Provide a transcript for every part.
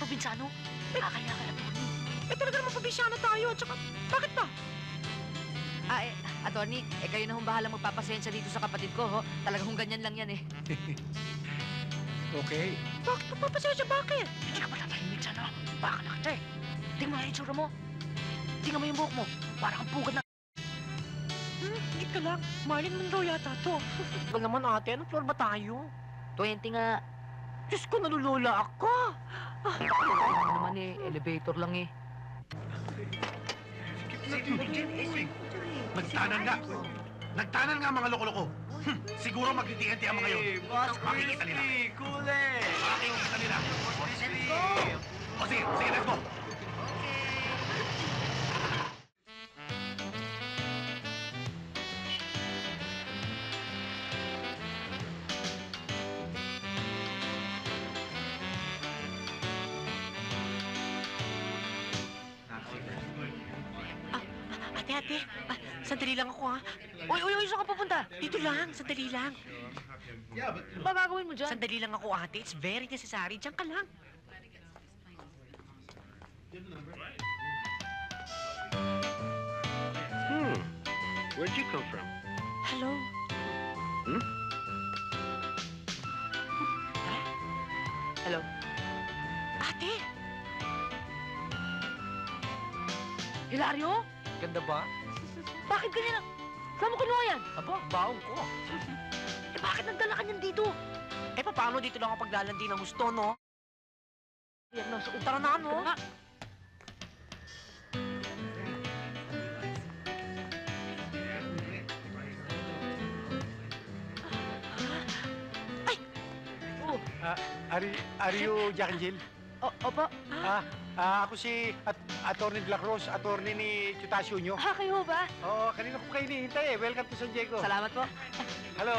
probinsyano. Kakaya ka, attorney. Talaga naman probinsyano tayo. Tsaka, bakit ba? Attorney, kayo na hong bahala magpapasensya dito sa kapatid ko, ho. Talagang ganyan lang yan, eh. Okay. Bakit magpapasensya? Bakit? Hindi ka ba tatahimik sana? Baka na kita, eh. Tingnan mo yung itsura mo. Tingnan mo yung buhok mo. Parang ang pugad na... Higit ka lang. Marilyn Monroe yata to. Ba naman ate, anong floor ba tayo? 20 nga. Diyos ko, nalulula ako. Ano naman, eh. Elevator lang, eh. Nagtanan nga. Nagtanan nga mga loko-loko. Siguro mag-TNT ang mga yun. Makikita nila. Makikita nila. O sige, let's go. Ate, sandali lang ako ha. Uy, saan ka pupunta? Dito lang, sandali lang. Ba gagawin mo dyan? Sandali lang ako ate, it's very necessary. Diyan ka lang. Where'd you come from? Hello. Hello? Ate, Hilario? ganda ba? Bakit ganyan ang... Saan mo kinuha yan? Aba, baong ko. Bakit nagdala ka niyan dito? Paano dito lang ako paglalandi ng gusto, no? Yan na, Tara na, no? Are you Jack and Jill? Opo. Ako si Attorney De La Cruz, attorney ni Chutasio nyo. Kayo ba? Oo, kanina ko kayo hinihintay eh. Welcome to San Diego. Salamat po. Hello.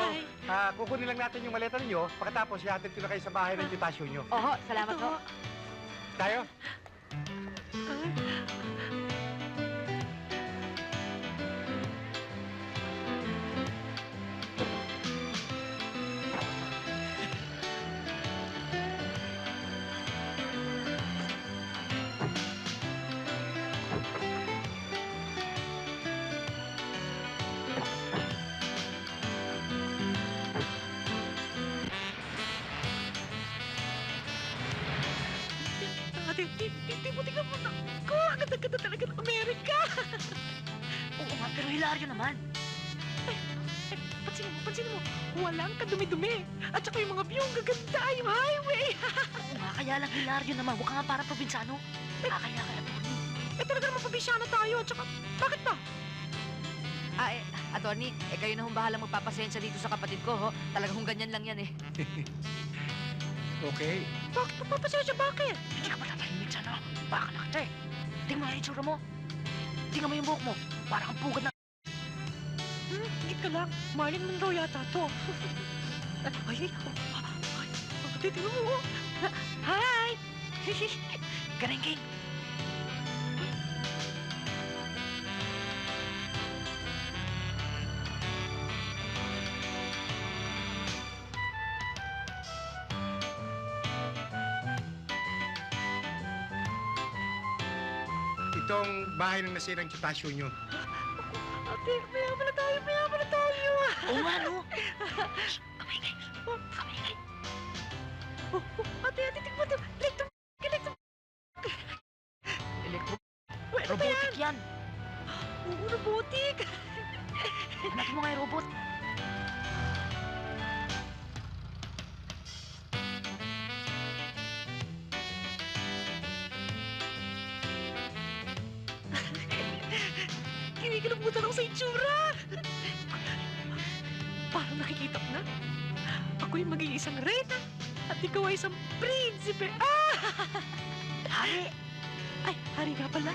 Kukunin lang natin yung maleta ninyo. Pagkatapos, ihatid ko na kayo sa bahay ng Chutasio nyo. Oho, salamat po. Tayo? Ate, tingnan mo na. Ang ganda-ganda talaga ng Amerika. Oo nga, pero Hilario naman. Pansinin mo. Walang kadumi-dumi. At saka yung mga view, ang gaganda, yung highway. Oo nga, kaya lang Hilario naman. Huwag ka nga para probinsyano. Kakaya ka, attorney. Talaga naman probinsyano tayo. Tsaka, bakit ba? Attorney, kayo na hong bahala magpapasensya dito sa kapatid ko, ho. Talagang ganyan lang yan, eh. Okay. Bakit magpapasensya? Bakit? Hindi ka ba tatahimik sana? Baka na kita, eh. Tingnan mo yung itsura mo. Tingnan mo yung buhok mo. Parang ang pugad na... Higit ka lang. Marilyn Monroe yata to. Ay, tingnan mo. Hi! Garing-king. Itong bahay ng nasirang Chutasio nyo. Ate, maya pala tayo. Oo nga, no? Kamingay. Kamingay. Ate, tingnan mo. Robotic yan. Oo, robotic. Hanapin mo nga yung robot. Kinikilabutan ako sa itsura. Parang nakikita ko na. Ako'y maging isang reyna at ikaw ay isang prinsipe. Hari! Ay, hari nga pala.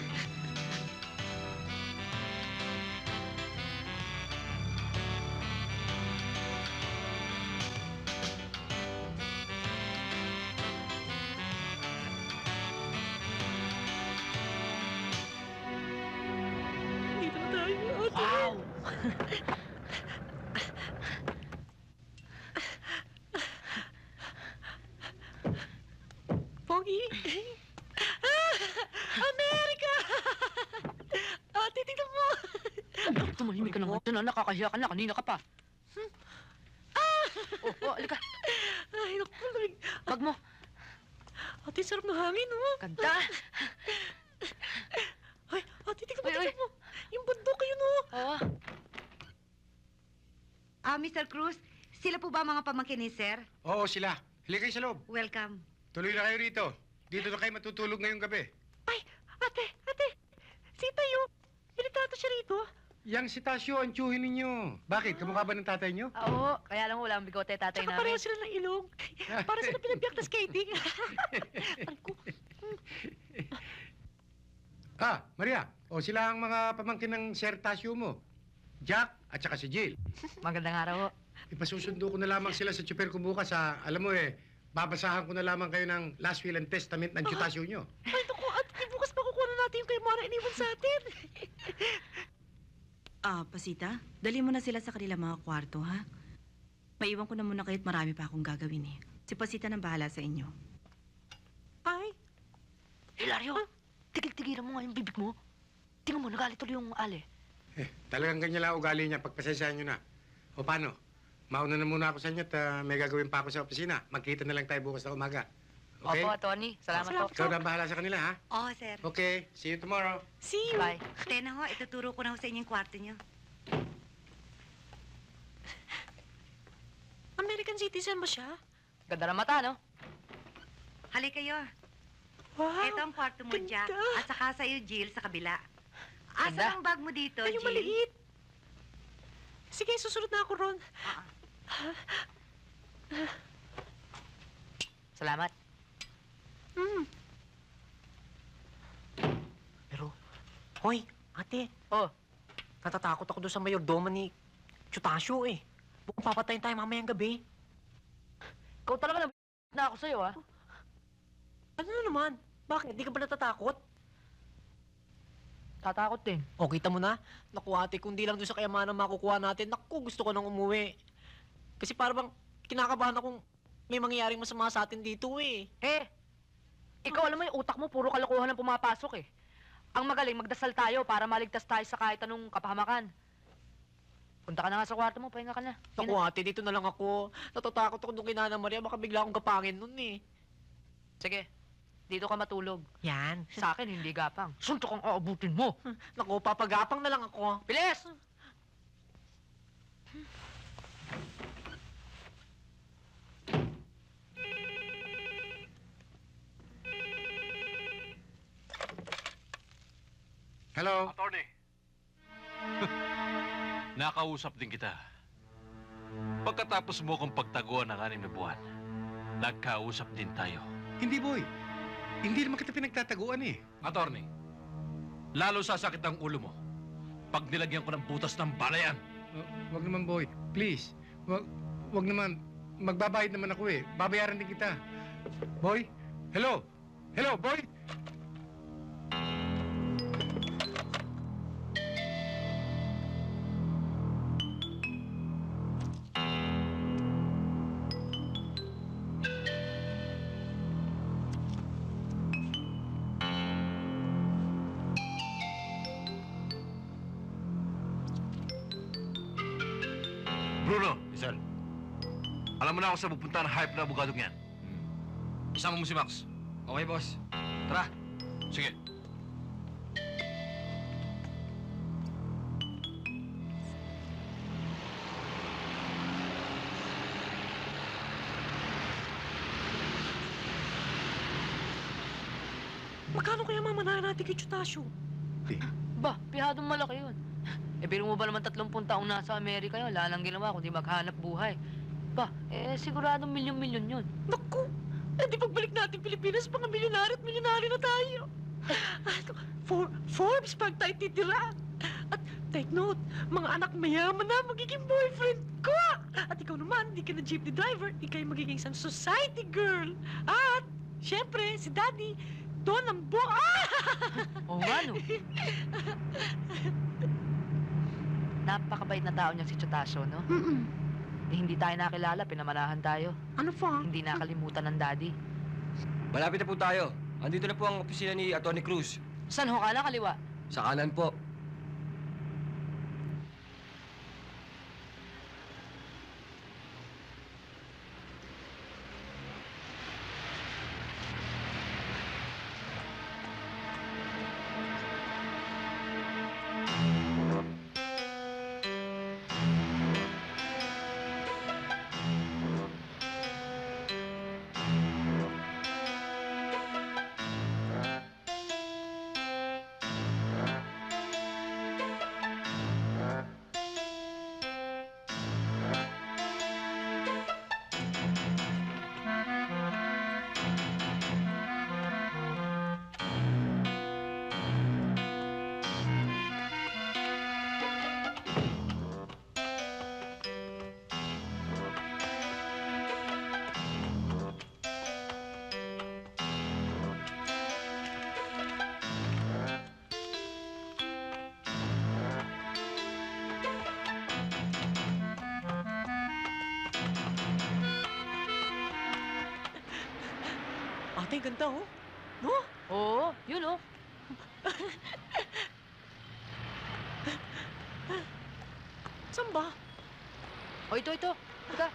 Dito na tayo, ate. Wow! Pogi. America! Ate, tingnan mo! Tumahimik ka naman dyan, nakakahiya ka na. Kanina ka pa. Alika. Ay, naku, lamig. Bag mo. Ate, sarap ng hangin, oh. Ganda. Ay, ate, tingnan mo, Uy, uy. tingnan mo. Yung bundok yun, oh. Oo. Mr. Cruz, sila po ba mga pamangkin ni Sir? Oo, sila. Halika kayo sa loob. Welcome. Tuloy na kayo rito. Dito na kayo matutulog ngayong gabi. Ay, ate. Si Tayo. Pinagtato siya rito. Yang si Tasyo, ang tsuhin ninyo. Bakit? Kamukha ba ng tatay nyo? Oo, kaya lang wala ang bigote tatay Tsaka pareho sila ng ilong. Para sila pinagbiyak na skating. Aray ko. Maria. O sila ang mga pamangkin ng Sir Tasyo mo. Jack at saka si Jill. Magandang araw ho. Ipasusundo ko na lamang sila sa tsuper ko bukas alam mo babasahan ko na lamang kayo ng last will and testament ng Tasyo nyo. Ay, naku, ate, bukas makukuha na natin yung kay Mara iniwan sa atin. Pasita, dali mo na sila sa kanila mga kwarto, ha? Maiwan ko na muna kayo't marami pa akong gagawin, eh. Si Pasita nang bahala sa inyo. Ay, Hilario, tigil-tigilan mo nga yung bibig mo. Tingnan mo, nagalit tuloy yung ale. Talagang ganyan lang ugali niya. Pagpasensyahan nyo na. O paano? Mauna na muna ako sa inyo at may gagawin pa ako sa opisina. Magkita na lang tayo bukas na umaga. Okay? Opo, Tony. Salamat po. Ikaw na ang bahala sa kanila, ha? Oo, Sir. Okay. See you tomorrow. see you. Bye. Tena ho, ituturo ko na ho sa inyo yung kwarto niyo. American citizen ba siya? Ganda ng mata, no? Halika kayo. Wow. Ito ang kwarto mo, ganda. Jack. At saka sa'yo, Jill, sa kabila. Asa Ganda. ang bag mo dito, Ay, yung Jill? maliit. Sige, susunod na ako ron. Salamat. Pero, hoy, ate, Oh, natatakot ako doon sa mayordoma ni Chutasyo, eh. Mukhang papatayin tayo mamayang gabi. ikaw talaga na ako sa'yo, ha? Ano na naman? Bakit? Di ka ba natatakot? Tatakot din. O, kita mo na? Naku, ate, kung di lang doon sa kayamanan makukuha natin, naku, gusto ko nang umuwi. Kasi para bang kinakabahan akong may mangyayaring masama sa atin dito, eh. Ikaw alam mo yung utak mo, puro kalokohan ang pumapasok, eh. Ang magaling, magdasal tayo para maligtas tayo sa kahit anong kapahamakan. Punta ka na nga sa kwarto mo, pahinga ka na. Yun Naku, na. ate, dito na lang ako. Natatakot ako nung kina Maria, baka bigla akong kapangin nun, eh. Sige, dito ka matulog. Yan. Sa akin, hindi gapang. Suntok ang aabutin mo. Naku, papagapang na lang ako. Bilis! Hello? Attorney. Nakausap din kita. Pagkatapos mo kong pagtaguan ng 6 na buwan, nagkausap din tayo. Hindi, boy. Hindi naman kita pinagtataguan, eh. Attorney, lalo sasakit ang ulo mo pag nilagyan ko ng butas ng balayan. Wag naman, boy. Please. Wag naman. Magbabayad naman ako, eh. Babayaran din kita. Boy? Hello? Hello, boy? Bruno, Isal. Alam mo na ako sa pupunta ng hype na abogadong yan. Isama mo si Max. Okay, boss. Tara. Sige. Magkano kaya mamanahan natin kay Chutasyo? Ba, pihadong malaki yun. Biro mo ba naman 30 taong nasa Amerika yun? Wala nang ginawa kundi maghanap buhay. Ba, siguradong milyon-milyon yun. Naku! Di pagbalik natin Pilipinas, mga milyonaryo at milyonaryo na tayo. Forbes pag tayo titira. At take note, mga anak mayaman na magiging boyfriend ko. At ikaw naman, di ka na jeepney driver, ikay magiging isang society girl. At, syempre, si Daddy, doon ang Oo nga, no? Napakabait na tao niya si Chutasyo, no? Hindi tayo nakilala, pinamanahan tayo. Ano pa? Hindi nakalimutan ng daddy. Malapit na po tayo. Andito na po ang opisina ni Atty. Cruz. Saan ho ka na, kaliwa? Sa kanan po. Ate, ganda oh. No? Oo, yun oh. Saan ba? O, ito. Teka.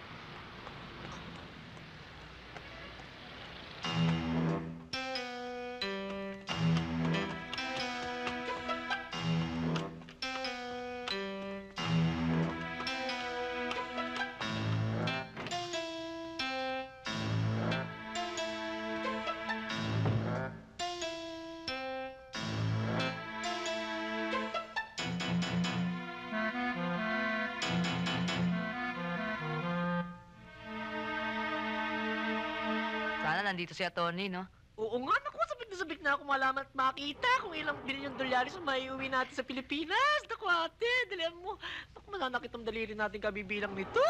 Sana nandito si Atty., no? Oo nga, naku, sabik na ako malaman at makita kung ilang bilyong dolyares ang maiuwi natin sa Pilipinas. Naku, ate, dalihan mo. Naku, mananakit ang daliri natin kabibilang nito.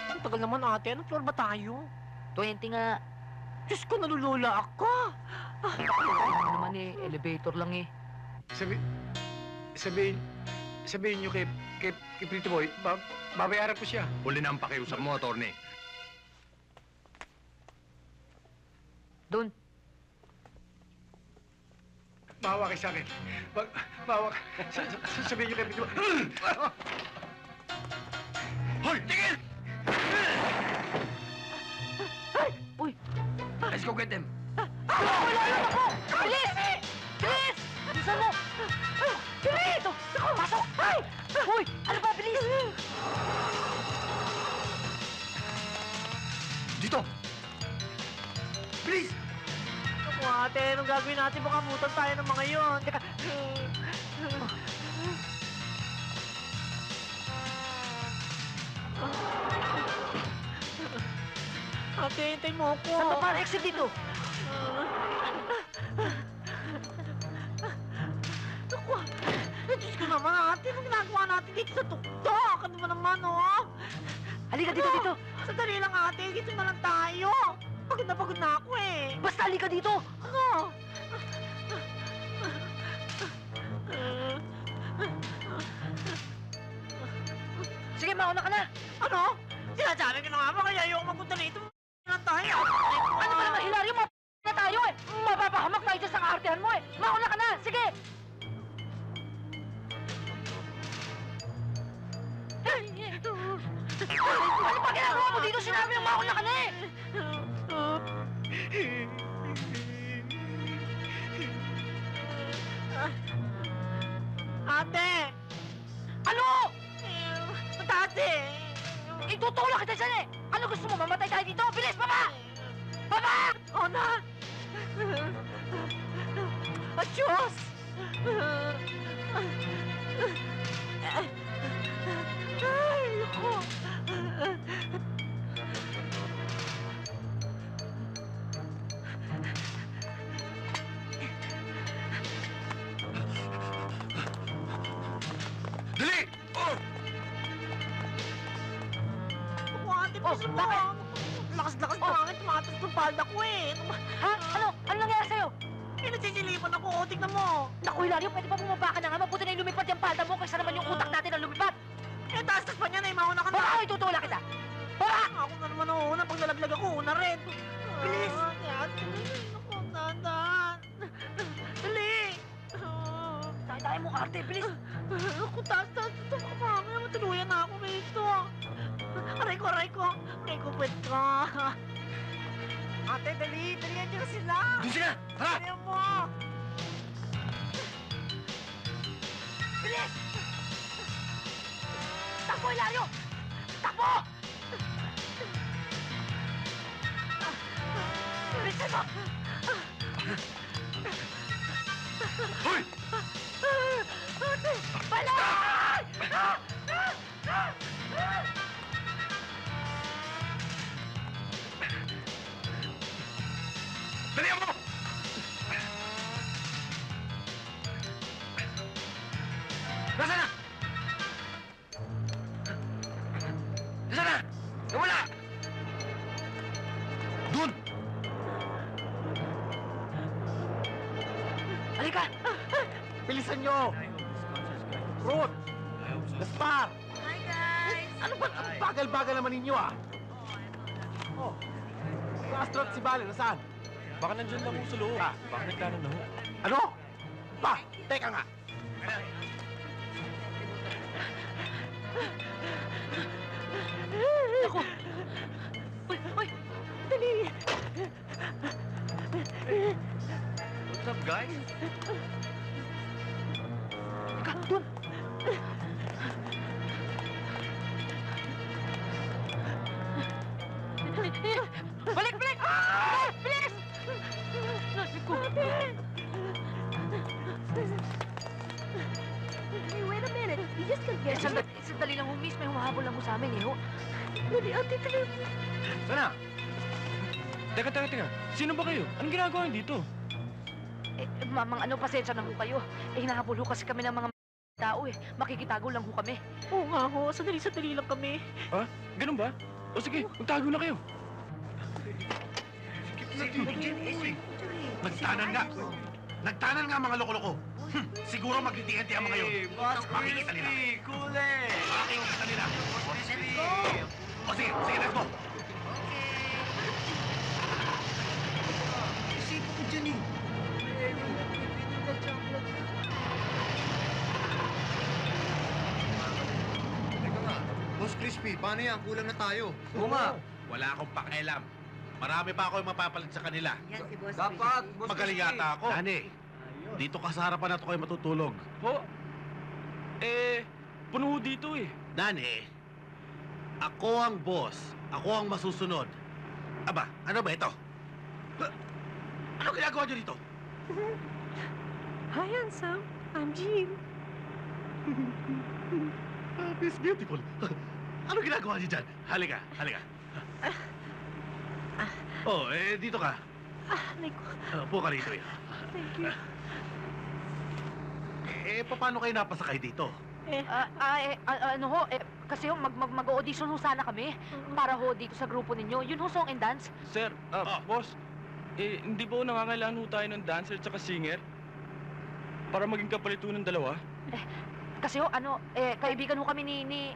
Ang tagal naman, ate. Anong floor ba tayo? 20 nga. Diyos ko, nalulula ako. Ano naman eh, elevator lang eh. Sabihin niyo kay Pretty Boy, babayaran ko siya. Huli na ang pakiusap mo, attorney. Doon. Bawa kayo sa akin. Bawa ka. Sabihin niyo kay Pretty Boy. Hoy, tingin! Uy! Let's go get them. Wala ako! Bilis! Bilis! Bilisan mo! Bilis! Ito! Pasok! Ay! Uy! Ano ba? Bilis! Dito! Please! Naku, ate, anong gagawin natin? Baka mutan tayo ng mga yon. Teka. Ate, hintay mo ako. Saan ba para exit dito? Naku, Diyos ko naman, ate. Anong ginagawa natin dito sa tuktok? Ano ba naman, oh? Halika dito! Sandali lang, ate. Dito na lang tayo. Pagod na ako, eh. Basta halika dito! Ano? Sige, mauna ka na! Ano? Sinasabi ko na nga ba, kaya ayoko magpunta dito. Na tayo. Ano ba naman, Hilario? Na tayo eh! Mapapahamak tayo dyan sa kaartehan mo eh! Mauna ka na! Sige! Ano ba ginagawa mo dito? Sinabi yung mauna ka na eh! Ate! Ano? Mataas eh! Itutulak kita dyan eh! Ano gusto mo? Mamatay tayo dito? Bilis! Baba! Baba! Oh, na! At Diyos! Ay, ako! Dali! Oh! Ako, ate, Oh, please mo! bakit? Lakas-lakas Oh. na hangin, tumataas ng palda ko eh! Ha? Ano? Ano nangyari sa'yo? lumipad ako. O, tignan mo. Naku, Hilario, pwede ba bumaba ka na nga? Mabuti na yung lumipad yung palda mo kaysa naman yung utak natin ang lumipad. Eh, taas-taas pa niya na. Mauna ka na. Baka ako itutula kita. Baka! Ako na naman una. Pag nalaglag ako, una rin. Bilis! Ako, dahan. Dali! Dahil mo arte, bilis. Ako, taas-taas. Ito, mamaya matuluyan na ako rito. Aray ko. Aray ko, pwet ka. Ate, dali. Dalihan niyo na sila. Doon sila! Tara! Dalihan mo. Bilis! Takbo, Hilario! Takbo! Bilisan mo! Hoy! Ate! Balay! Dalihan mo! Nasaan na? Nasaan na? Nawala! Doon! Halika! Bilisan nyo! Ruth! Gaspar! Hi, guys! Ano ba? Ang bagal-bagal naman ninyo ah! Oh, si Astro at si Bale, nasaan? Baka nandyan lang sa loob. Baka nagtanan na ho. Ano? Pa! Teka nga! Naku! Uy! Dali! What's up, guys? Ka, doon! Balik! Ah! Bilis! Nasi ko! Hey, wait a minute. You just can't get Sandali lang ho, miss. May humahabol lang ho sa amin, eh, ho. Dali, ate, dali. Sana? Teka. Sino ba kayo? Anong ginagawa niyo dito? Mamang ano, pasensya na ho kayo. Hinahabol ho kasi kami ng mga tao, eh. Makikitago lang ho kami. Oo nga ho. Sandali lang kami. Ha? Ganun ba? O sige, magtago na kayo. Nagtanan nga mga loko-loko. Siguro magdi-TNT ang mga yun. Makikita nila. Makikita nila. O sige, let's go. Isipo ko dyan eh. Teka nga, Boss Crispy, paano yan? Kulang na tayo. Oo nga. Wala akong pakialam. Marami pa ako yung mapapalit sa kanila. Yan si Boss Dapat, Crispy. Boss Magaling Crispy. yata ako. Dani, dito ka sa harapan na to kayo matutulog. Ho? Puno ho dito eh. Dani, ako ang boss. Ako ang masusunod. Aba, ano ba ito? Ano ginagawa niyo dito? Hi, handsome. I'm Jean. Miss Beautiful. Ano ginagawa niyo dyan? Halika. Oh, dito ka. Like, Upo ka rito. thank you. Paano kayo napasakay dito? Ano ho, kasi ho, mag-audition ho sana kami para ho dito sa grupo ninyo. Yun ho, song and dance. Sir, boss, hindi ba ho nangangailangan ho tayo ng dancer at saka singer? Para maging kapalito ng dalawa? Kasi ho, kaibigan ho kami ni...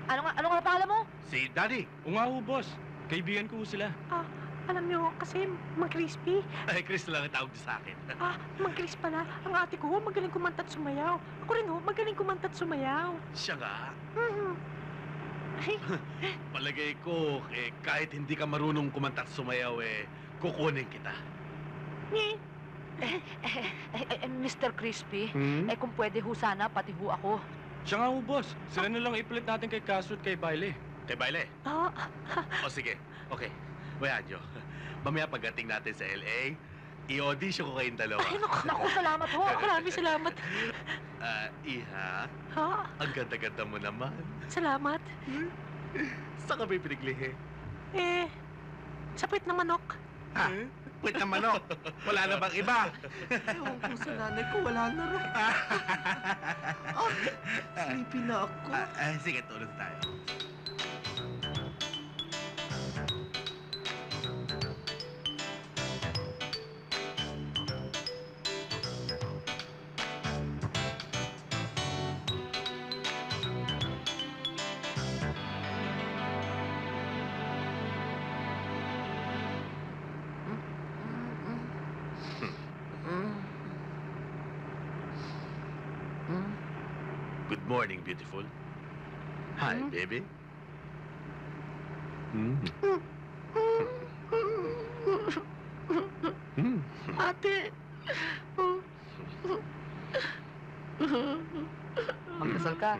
Ano nga pangalan mo? Si Daddy. O nga ho, boss. Kaibigan ko ho sila. Alam niyo, kasi Mang Crispy. Ay, Chris na lang ang tawag niyo sa akin. Mang Chris pala. Ang ate ko, magaling kumanta at sumayaw. Ako rin, magaling kumanta at sumayaw. Siya nga. Ay, Palagay ko, kahit hindi ka marunong kumanta at sumayaw, kukunin kita. Mr. Crispy, Hmm? kung pwede ho sana, pati ho ako. Siya nga ho, boss. Sila na lang ipalit natin kay Castro at kay Baile. Kay Baile. ah, O sige, okay. Bayaan nyo. Mamaya pagdating natin sa LA, i-audition ko kayong dalawa. Naku, salamat ho. maraming salamat. Iha, Ha? ang ganda-ganda mo naman. Salamat. Saan ka ba pinaglihi? Sa puwit ng manok. Ha? Puwit na manok. Wala na bang iba? Ewan ko sa nanay ko, wala na rin. Sleepy na ako. Sige, tulog tayo. morning, beautiful. Hi, baby. Ate! Magdasal ka.